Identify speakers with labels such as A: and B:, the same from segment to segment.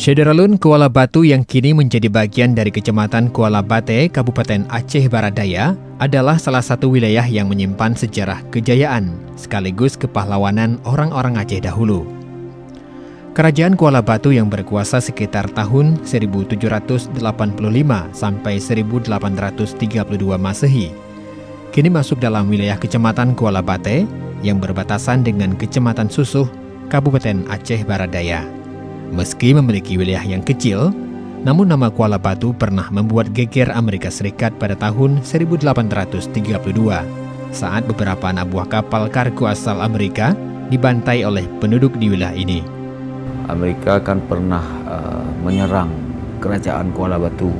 A: Syederalun Kuala Batu yang kini menjadi bagian dari Kecamatan Kuala Bate, Kabupaten Aceh Barat Daya, adalah salah satu wilayah yang menyimpan sejarah kejayaan sekaligus kepahlawanan orang-orang Aceh dahulu. Kerajaan Kuala Batu yang berkuasa sekitar tahun 1785 sampai 1832 Masehi, kini masuk dalam wilayah Kecamatan Kuala Bate yang berbatasan dengan Kecamatan Susuh, Kabupaten Aceh Barat Daya. Meski memiliki wilayah yang kecil, namun nama Kuala Batu pernah membuat geger Amerika Serikat pada tahun 1832 saat beberapa anak buah kapal kargo asal Amerika dibantai oleh penduduk di wilayah ini.
B: Amerika kan pernah menyerang kerajaan Kuala Batu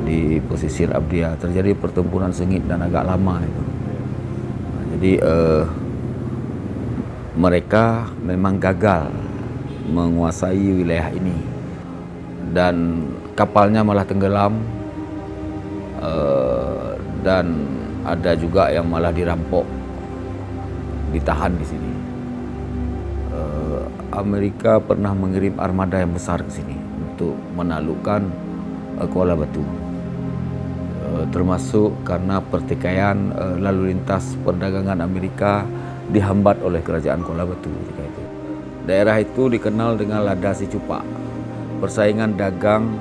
B: di pesisir Abdia. Terjadi pertempuran sengit dan agak lama itu. Jadi mereka memang gagal menguasai wilayah ini dan kapalnya malah tenggelam, dan ada juga yang malah dirampok, ditahan di sini. Amerika pernah mengirim armada yang besar ke sini untuk menaklukkan Kuala Batu, termasuk karena pertikaian lalu lintas perdagangan Amerika dihambat oleh kerajaan Kuala Batu ketika itu. Daerah itu dikenal dengan lada si cupak. Persaingan dagang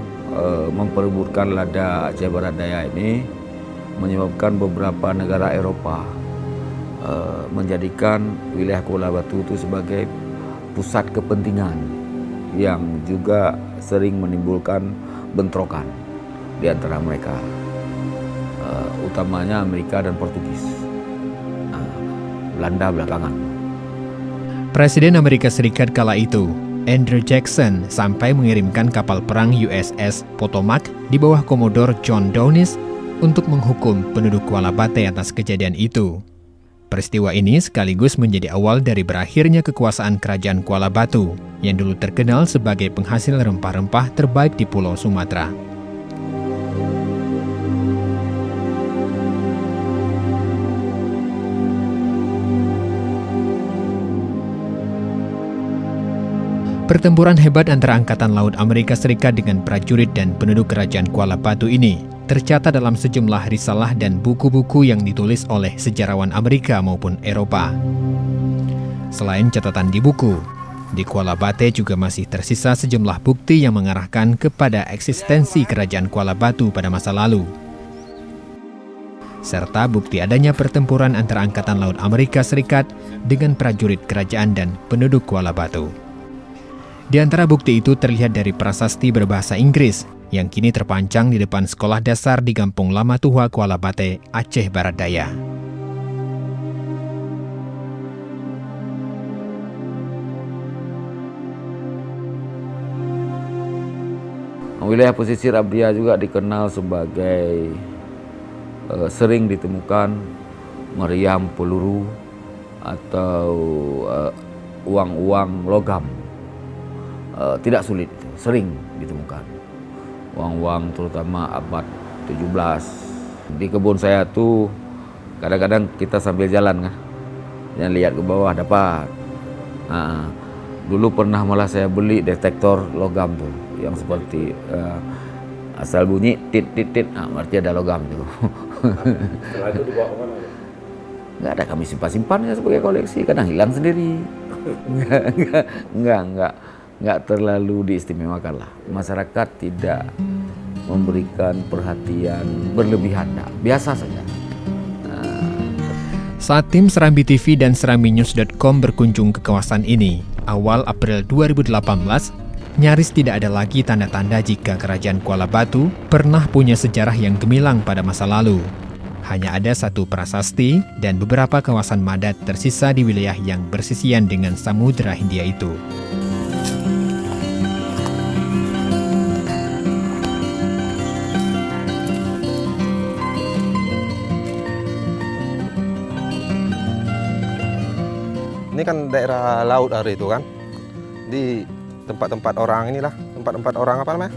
B: memperebutkan lada Aceh Barat Daya ini menyebabkan beberapa negara Eropah menjadikan wilayah Kuala Batu itu sebagai pusat kepentingan yang juga sering menimbulkan bentrokan di antara mereka, utamanya Amerika dan Portugis. Belanda belakangan.
A: Presiden Amerika Serikat kala itu, Andrew Jackson, sampai mengirimkan kapal perang USS Potomac di bawah Komodor John Downes untuk menghukum penduduk Kuala Bate atas kejadian itu. Peristiwa ini sekaligus menjadi awal dari berakhirnya kekuasaan Kerajaan Kuala Batu yang dulu terkenal sebagai penghasil rempah-rempah terbaik di Pulau Sumatera. Pertempuran hebat antara Angkatan Laut Amerika Serikat dengan prajurit dan penduduk Kerajaan Kuala Batu ini tercatat dalam sejumlah risalah dan buku-buku yang ditulis oleh sejarawan Amerika maupun Eropa. Selain catatan di buku, di Kuala Bate juga masih tersisa sejumlah bukti yang mengarahkan kepada eksistensi Kerajaan Kuala Batu pada masa lalu, serta bukti adanya pertempuran antara Angkatan Laut Amerika Serikat dengan prajurit kerajaan dan penduduk Kuala Batu. Di antara bukti itu terlihat dari prasasti berbahasa Inggris yang kini terpancang di depan sekolah dasar di Kampung Lama Tua Kuala Bate, Aceh Barat Daya.
B: Wilayah pesisir Abdia juga dikenal sebagai sering ditemukan meriam peluru atau uang-uang logam. Tidak sulit, sering ditemukan. Uang-uang terutama abad 17. Di kebun saya tuh kadang-kadang kita sambil jalan kan, dan lihat ke bawah dapat. Dulu pernah malah saya beli detektor logam tuh, yang seperti asal bunyi tit tit tit, berarti ada logam tuh.
C: Setelah itu dibawa kemana?
B: Nggak ada, kami simpan-simpannya sebagai koleksi, kadang hilang sendiri. Nggak terlalu diistimewakan lah. Masyarakat tidak memberikan perhatian berlebihan, biasa saja.
A: Saat tim Serambi TV dan SerambiNews.com berkunjung ke kawasan ini, awal April 2018, nyaris tidak ada lagi tanda-tanda jika Kerajaan Kuala Batu pernah punya sejarah yang gemilang pada masa lalu. Hanya ada satu prasasti dan beberapa kawasan madat tersisa di wilayah yang bersisian dengan Samudra Hindia itu.
C: Ini kan daerah laut hari itu kan, di tempat-tempat orang inilah, tempat-tempat orang apa namanya?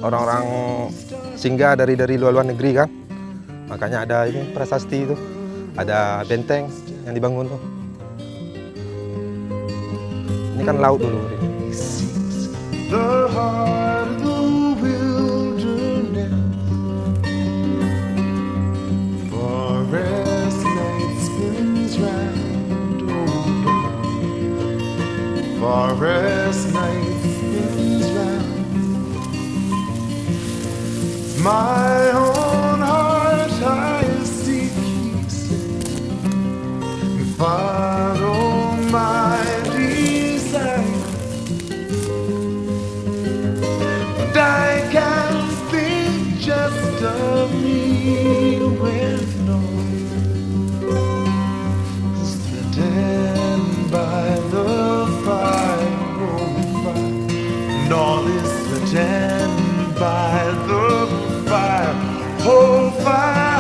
C: Orang-orang singgah dari luar negeri kan, makanya ada ini prasasti itu, ada benteng yang dibangun tuh. Ini kan laut dulu.
D: the heart of the wilderness. Forest night spins round, forest night spins round. My own heart I seek peace and follow my desire. But I can't think just of me with no sitting by the fire, oh fire, and all is sitting by the fire, oh fire.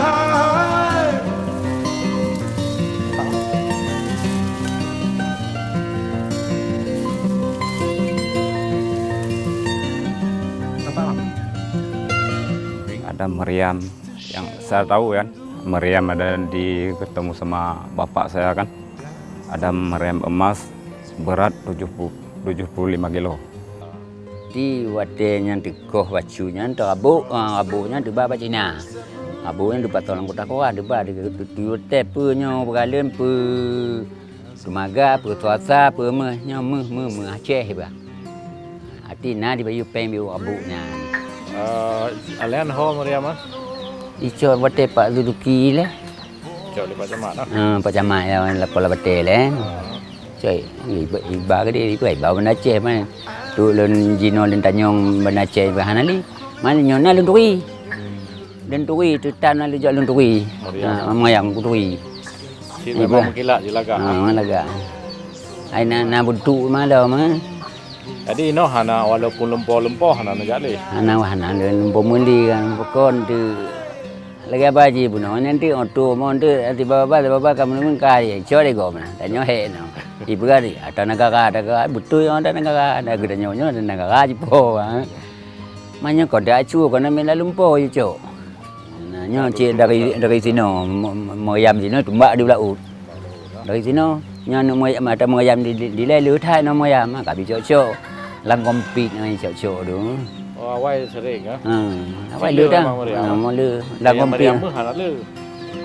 E: Ada Meriam yang saya tahu kan, Meriam ada ketemu sama bapak saya kan, ada meriam emas berat 75 kilo.
F: Di wadenya di koh bajunya di abunya di bawah Cina, abunya di bawah kota koa di bawah di hotel punya bergalem pu Sumaga pu Tuasa pu mehnya meh Aceh ba. Ati na di bayu peng biu abunya.
G: Alian ho Meriam mas?
F: Ico wate Pak Zuduki le.
G: Jauh di Pak Camat lah.
F: Pak Camat ya pola bate le. Cai iba ke dia iba benda Aceh mana. Tu len jino len tanyong benda Aceh bahan ali. Mana nyona len tui. Len tui tu tanah le jok len tui. Meriam ku tui.
G: Si memang mengkilat je laga.
F: Laga. Ai na buntu mana mah.
G: Jadi ino hana walaupun lempoh hana najali.
F: Hana len pomuli kan pokon tu lagi apa je pun nanti auto mon tu baba kamu mengkai cari go mana tanya he no ibu kali ada negara betul yang ada negara ada gedanya ada negara je po mana kau dah cu kau nak mela lumpo je cok nanya cik dari sini Meriam sini tumbak di belau dari sini nanya ada Meriam di lalu thai no Meriam kat cok lang kompit ngai cok tu.
G: Oh, awai sering ah.
F: Awai lu dah. Mau lu lang kompit.
G: Meriam mah hana lu.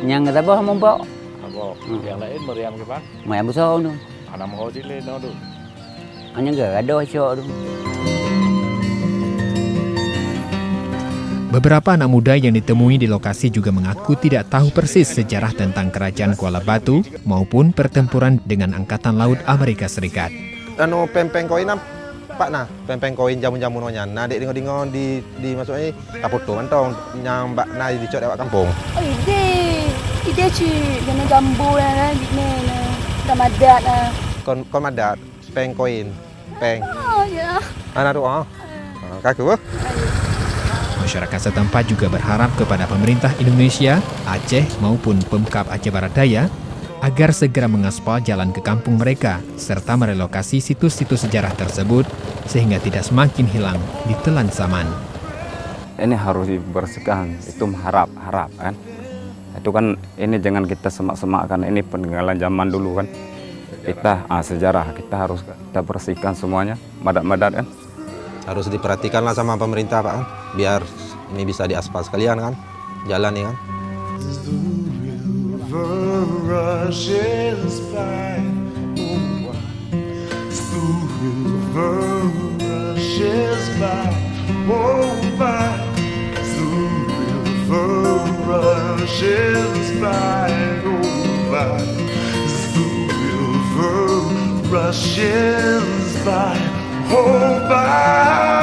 F: Yang kata apa mau bawa?
G: Apa? Yang lain Meriam ke bang?
F: Meriam besar tu.
G: Hana mau dile no tu.
F: Hanya gado cok tu.
A: Beberapa anak muda yang ditemui di lokasi juga mengaku tidak tahu persis sejarah tentang kerajaan Kuala Batu maupun pertempuran dengan Angkatan Laut Amerika Serikat.
C: Anu pempeng koin Pak nah, pempeng koin jamu-jamu nonya. Nah, dek dengo di masuknya kapoto mantong nyang mbak na di cok dewak kampung.
H: Oh, ide ci dengan gambu lah gini nah. Ramadan lah.
C: Kon madat peng koin, peng.
H: Oh, ya.
C: Anak tu kaku.
A: Masyarakat setempat juga berharap kepada pemerintah Indonesia, Aceh maupun Pemkab Aceh Barat Daya agar segera mengaspal jalan ke kampung mereka serta merelokasi situs-situs sejarah tersebut sehingga tidak semakin hilang ditelan zaman.
E: Ini harus dibersihkan, itu harap kan. Itu kan ini jangan kita semak-semakkan, ini peninggalan zaman dulu kan. Kita sejarah kita harus kita bersihkan semuanya, madat-madat kan.
C: Harus diperhatikanlah sama pemerintah Pak, biar ini bisa diaspal sekalian kan, jalan nih kan.
D: Rushes by, oh, the river rushes by, oh, by, the river rushes by, oh, by, the river rushes by, oh, by.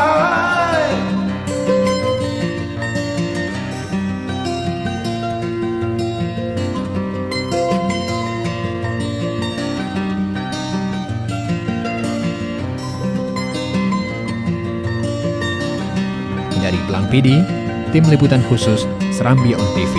A: Dari Belang PD, Tim Liputan Khusus Serambi On TV.